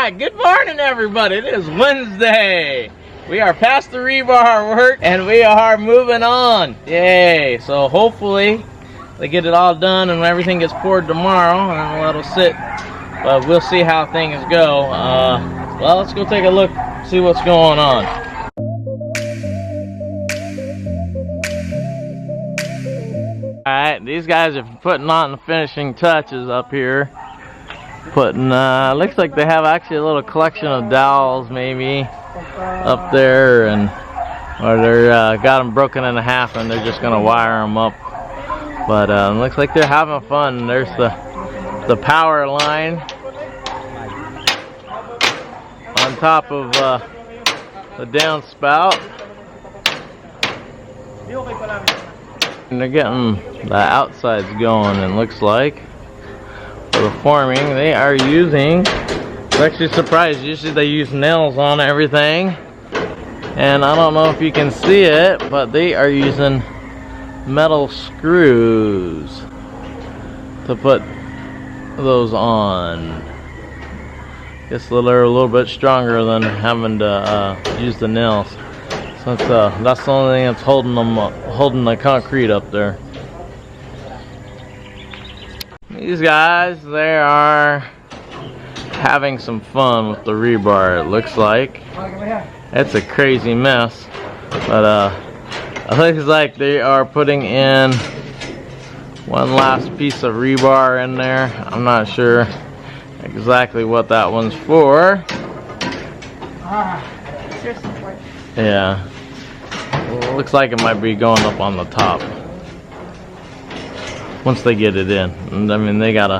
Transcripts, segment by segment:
Alright, good morning everybody. It is Wednesday. We are past the rebar work and we are moving on. Yay. So hopefully they get it all done and everything gets poured tomorrow and then we'll let it sit. But we'll see how things go. Well, let's go take a look, see what's going on. Alright, these guys are putting on the finishing touches up here. Looks like they have actually a little collection of dowels maybe up there, and or they're got them broken in half and they're just gonna wire them up. But looks like they're having fun. There's the power line on top of the downspout, and they're getting the outsides going. And looks like for the forming they are using, I'm actually surprised, usually they use nails on everything, and I don't know if you can see it, but they are using metal screws to put those on. Guess they're a little bit stronger than having to use the nails. So that's the only thing that's holding the concrete up there. These guys, they are having some fun with the rebar, it looks like. It's a crazy mess, but it looks like they are putting in one last piece of rebar in there. I'm not sure exactly what that one's for. Yeah, it looks like it might be going up on the top once they get it in. And I mean, they got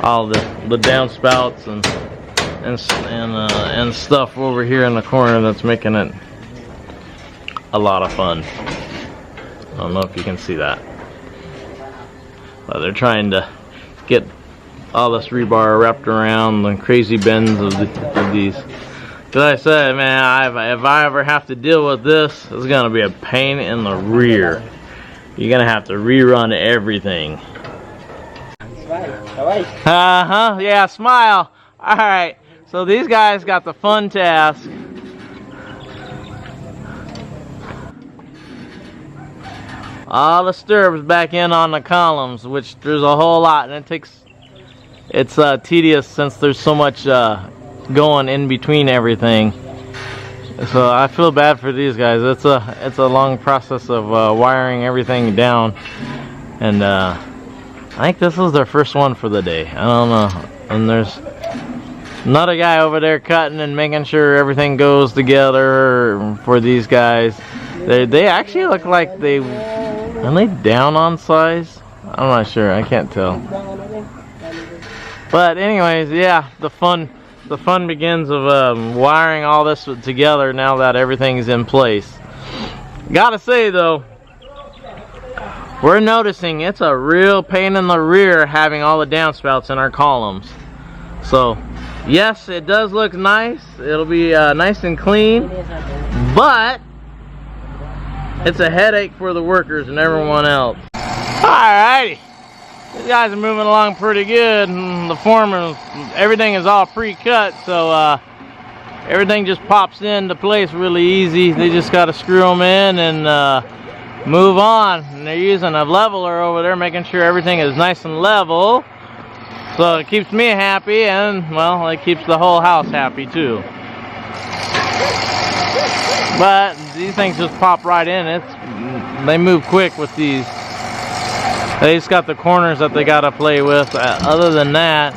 all the downspouts and stuff over here in the corner that's making it a lot of fun. I don't know if you can see that, but they're trying to get all this rebar wrapped around the crazy bends of these. Cause I said, man, if I ever have to deal with this, it's gonna be a pain in the rear. You're gonna have to rerun everything. Yeah, smile. Alright, so these guys got the fun task. All the stirrups back in on the columns, which there's a whole lot, and it's tedious since there's so much going in between everything. So I feel bad for these guys. It's a long process of wiring everything down, and I think this is their first one for the day. I don't know. And there's another guy over there cutting and making sure everything goes together for these guys. They actually look like are they down on size? I'm not sure. I can't tell. But anyways, yeah, the fun begins of wiring all this together now that everything's in place. Gotta say though, we're noticing it's a real pain in the rear having all the downspouts in our columns. So yes, it does look nice. It'll be nice and clean, but it's a headache for the workers and everyone else. Alrighty. These guys are moving along pretty good, and the foreman, everything is all pre-cut, so everything just pops into place really easy. They just got to screw them in and move on. And they're using a leveler over there, making sure everything is nice and level. So it keeps me happy, and well, it keeps the whole house happy too. But these things just pop right in. They move quick with these. They just got the corners that they gotta play with. Other than that,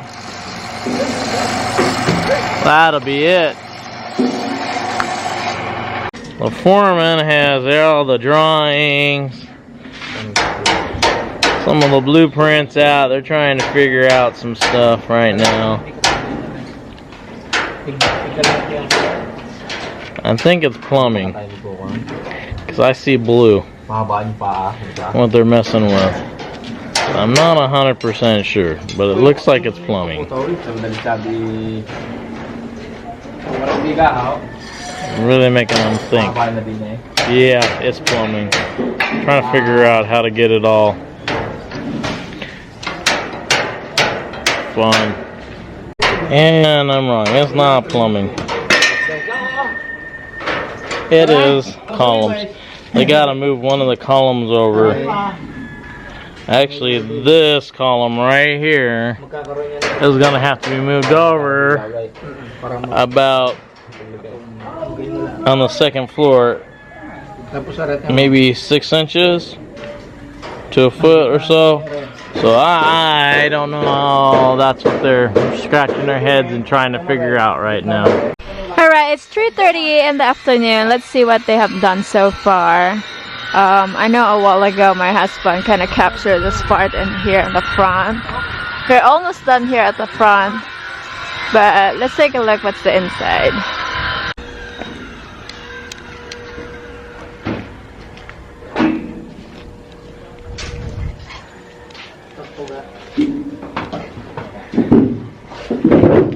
that'll be it. The foreman has all the drawings, some of the blueprints out. They're trying to figure out some stuff right now. I think it's plumbing, because I see blue, what they're messing with. I'm not 100% sure, but it looks like it's plumbing. Really making them think. Yeah, it's plumbing. Trying to figure out how to get it all fun. And I'm wrong. It's not plumbing. It is columns. They gotta move one of the columns over. Actually, this column right here is gonna have to be moved over about on the second floor, maybe 6 inches to a foot or so. So I don't know. That's what they're scratching their heads and trying to figure out right now. Alright, it's 3:30 in the afternoon. Let's see what they have done so far. I know a while ago my husband kind of captured this part in here in the front. We're almost done here at the front, but let's take a look what's the inside.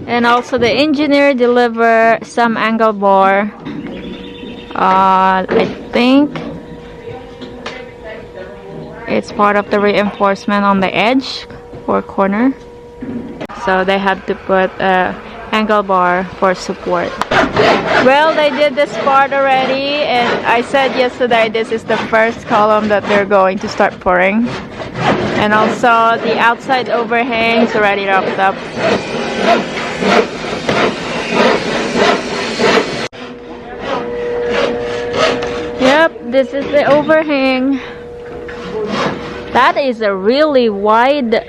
And also the engineer delivered some angle bar. I think it's part of the reinforcement on the edge or corner. So they had to put a angle bar for support. Well, they did this part already, and I said yesterday this is the first column that they're going to start pouring. And also the outside overhangs already wrapped up. Yep, this is the overhang. That is a really wide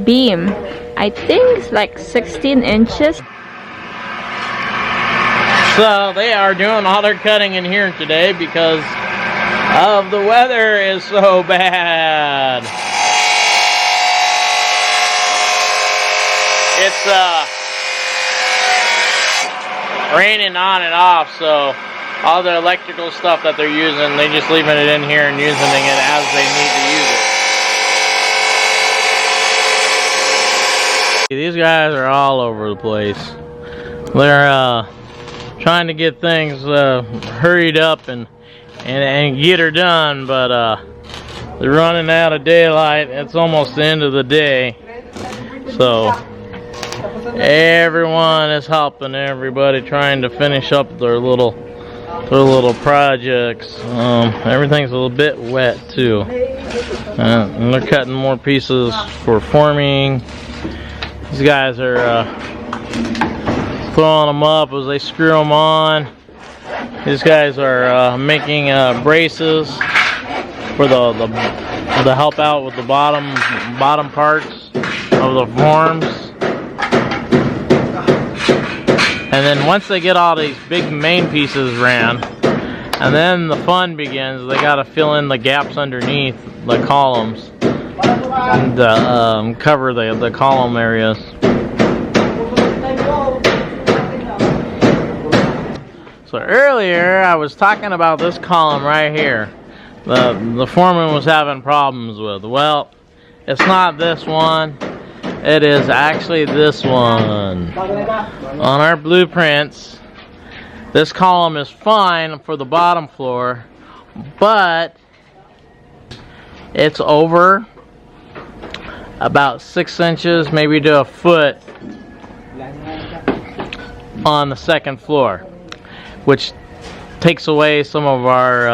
beam. I think it's like 16 inches. So they are doing all their cutting in here today because of the weather is so bad. It's raining on and off, so all the electrical stuff that they're using, they're just leaving it in here and using it as they need to use it. These guys are all over the place. They're trying to get things hurried up and get her done, but they're running out of daylight. It's almost the end of the day, so everyone is helping everybody trying to finish up their little projects. Everything's a little bit wet too, and they're cutting more pieces for forming. These guys are throwing them up as they screw them on. These guys are making braces for the help out with the bottom parts of the forms. And then once they get all these big main pieces ran, and then the fun begins. They got to fill in the gaps underneath the columns and cover the column areas. So earlier I was talking about this column right here. The foreman was having problems with. Well, it's not this one. It is actually this one. On our blueprints, this column is fine for the bottom floor, but it's over about 6 inches, maybe to a foot on the second floor, which takes away some of our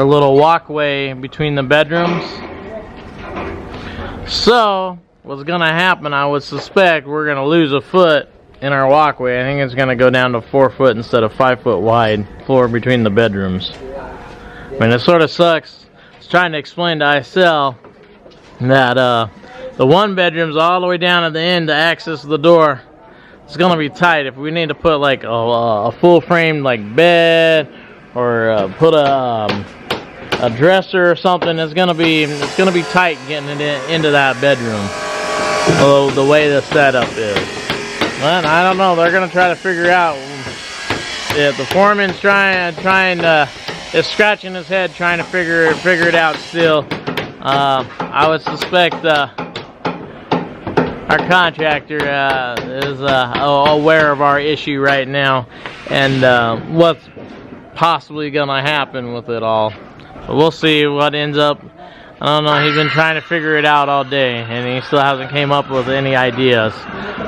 little walkway between the bedrooms. So what's gonna happen, I would suspect we're gonna lose a foot in our walkway. I think it's gonna go down to 4 foot instead of 5 foot wide floor between the bedrooms. I mean, it sort of sucks. I was trying to explain to Isel that the one bedroom's all the way down at the end to access the door. It's gonna be tight. If we need to put like a full frame like bed or put a dresser or something, it's gonna be tight getting it into that bedroom. Although the way the setup is, well, I don't know. They're gonna try to figure out. If the foreman's is scratching his head trying to figure it out still. I would suspect our contractor is aware of our issue right now and what's possibly gonna happen with it all. So we'll see what ends up I don't know, he's been trying to figure it out all day, and he still hasn't came up with any ideas.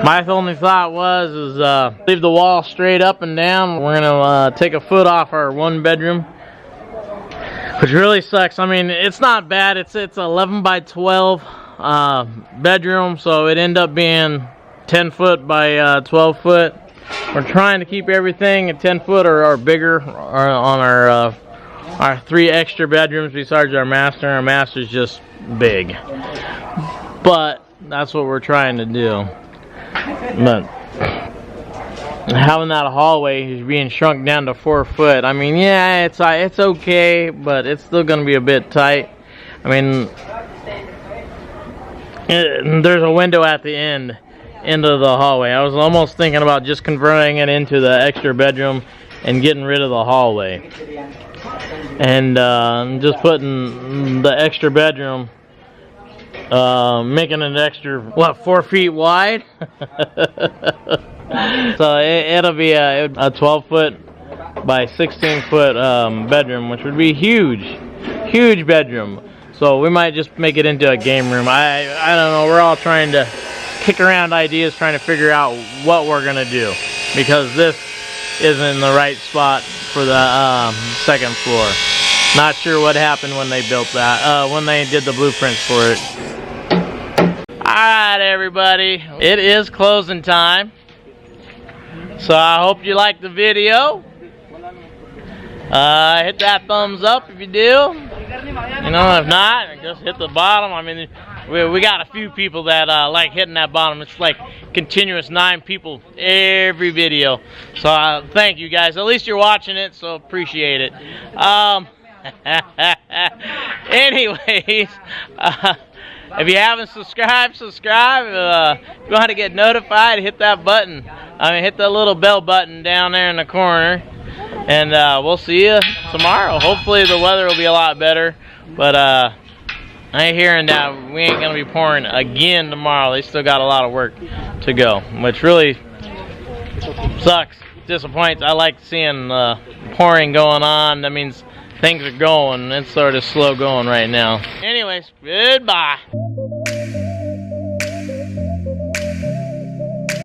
My only thought is leave the wall straight up and down. We're gonna take a foot off our one bedroom, which really sucks. I mean, it's not bad. It's 11 by 12 bedroom, so it ended up being 10 foot by 12 foot. We're trying to keep everything at 10 foot or bigger on our 3 extra bedrooms besides our master. Our master's just big, but that's what we're trying to do. But having that hallway is being shrunk down to 4 foot. I mean, yeah, it's okay, but it's still going to be a bit tight. I mean, there's a window at the end of the hallway. I was almost thinking about just converting it into the extra bedroom and getting rid of the hallway, and just putting the extra bedroom, making an extra, what, 4 feet wide? So it'll be a 12 foot by 16 foot bedroom, which would be huge bedroom. So we might just make it into a game room. I don't know. We're all trying to kick around ideas, trying to figure out what we're gonna do, because this isn't the right spot for the second floor. Not sure what happened when they built that, when they did the blueprints for it. Alright everybody, it is closing time. So I hope you liked the video. Hit that thumbs up if you do. You know, if not, just hit the bottom. I mean, we got a few people that like hitting that bottom. It's like continuous 9 people every video. So thank you guys. At least you're watching it, so appreciate it. Anyways, if you haven't subscribed, subscribe. If you want to get notified, hit that button. Hit the little bell button down there in the corner. And we'll see you tomorrow. Hopefully the weather will be a lot better. But I ain't hearing that we ain't going to be pouring again tomorrow. They still got a lot of work to go, which really sucks, disappoints. I like seeing pouring going on. That means things are going. It's sort of slow going right now. Anyways, goodbye.